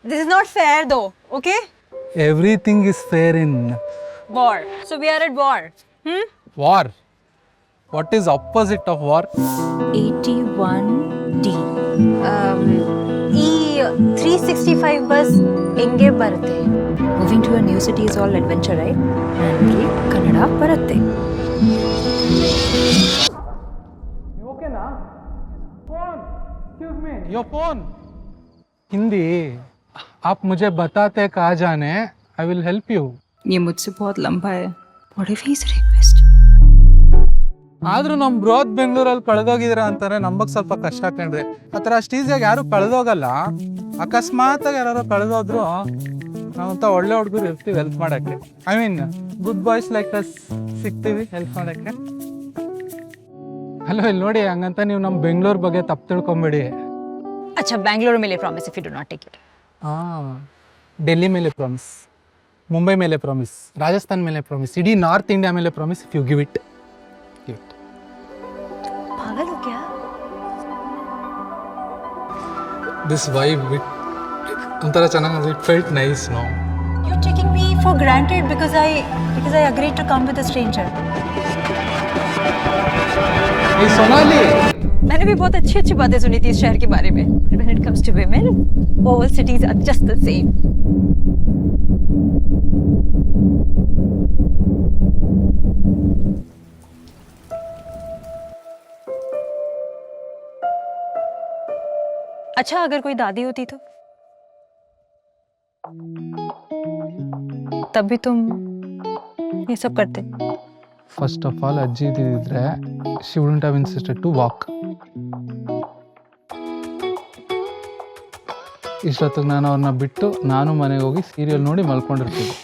This is not fair though, okay? Everything is fair in War. So we are at war. war. What is opposite of war? 81D. ಈ 365 bus ಹೆಂಗೆ ಬರುತ್ತೆ? Moving to a new city is all adventure, right? ನನಗೆ ಕನ್ನಡ ಬರುತ್ತೆ. Okay na? Phone. Excuse me. Your phone. Hindi. आप मुझे बताते कहाँ जाने. I will help you. ये मुझसे बहुत लंबा है. What if he's a rapist? ಆದ್ರೂ ನಮ್ಮ ಬ್ರೋದ್ ಬೆಂಗಳೂರಲ್ಲಿ ಕಳೆದೋಗಿದ್ರ ಅಂತಾರೆ ನಂಬಕ್ ಸ್ವಲ್ಪ ಕಷ್ಟ ಕಂಡ್ರಿ. ಆ ಥರ ಅಷ್ಟು ಈಸಿಯಾಗಿ ಯಾರು ಕಳೆದೋಗಲ್ಲ. ಅಕಸ್ಮಾತ್ ಯಾರು ಕಳೆದೋದ್ರು ನಾವಂತ ಒಳ್ಳೆ ಹುಡುಗರು ಇರ್ತೀವಿ ಹೆಲ್ಪ್ ಮಾಡಕ್ಕೆ. I mean good boys like us ಸಿಗ್ತೀವಿ ಹೆಲ್ಪ್ ಮಾಡಕ್ಕೆ. ಹಲೋ ಇಲ್ಲಿ ನೋಡಿ, ಹಂಗಂತ ನೀವು ನಮ್ಮ ಬೆಂಗಳೂರು ಬಗ್ಗೆ ತಪ್ಪು ತಿಳ್ಕೊಂಬೇಡಿ. अच्छा बैंगलोर ಮೇಲೆ promise if you do not take it. Delhi ಮೇಲೆ ಪ್ರಾಮಿಸ್, ಮುಂಬೈ ಮೇಲೆ ಪ್ರಾಮಿಸ್, ರಾಜಸ್ಥಾನ್ ಮೇಲೆ ಪ್ರಾಮಿಸ್, ಇಡೀ ನಾರ್ತ್ ಇಂಡಿಯಾ ಮೇಲೆ promise if you give it. पागल हो क्या? ದಿಸ್ ವೈಬ್ ವಿತ್ ಒಂಥರ ಚೆನ್ನಾಗಿ it felt nice. No You're taking me for granted because I agreed to come with a stranger. ಈ ಸೊನಾಲಿ, मैंने भी बहुत अच्छी बातें सुनी थी इस शहर के बारे में. But when it comes to women, all cities are just the same. अच्छा अगर कोई दादी होती तो तब भी तुम ये सब करते? ಫಸ್ಟ್ ಆಫ್ ಆಲ್ ಅಜ್ಜಿ ಇದ್ದಿದ್ರೆ she wouldn't have insisted to walk. ಇಷ್ಟೊತ್ತಿಗೆ ನಾನು ಅವ್ರನ್ನ ಬಿಟ್ಟು ನಾನು ಮನೆಗೆ ಹೋಗಿ ಸೀರಿಯಲ್ ನೋಡಿ ಮಲ್ಕೊಂಡಿರ್ತೀನಿ.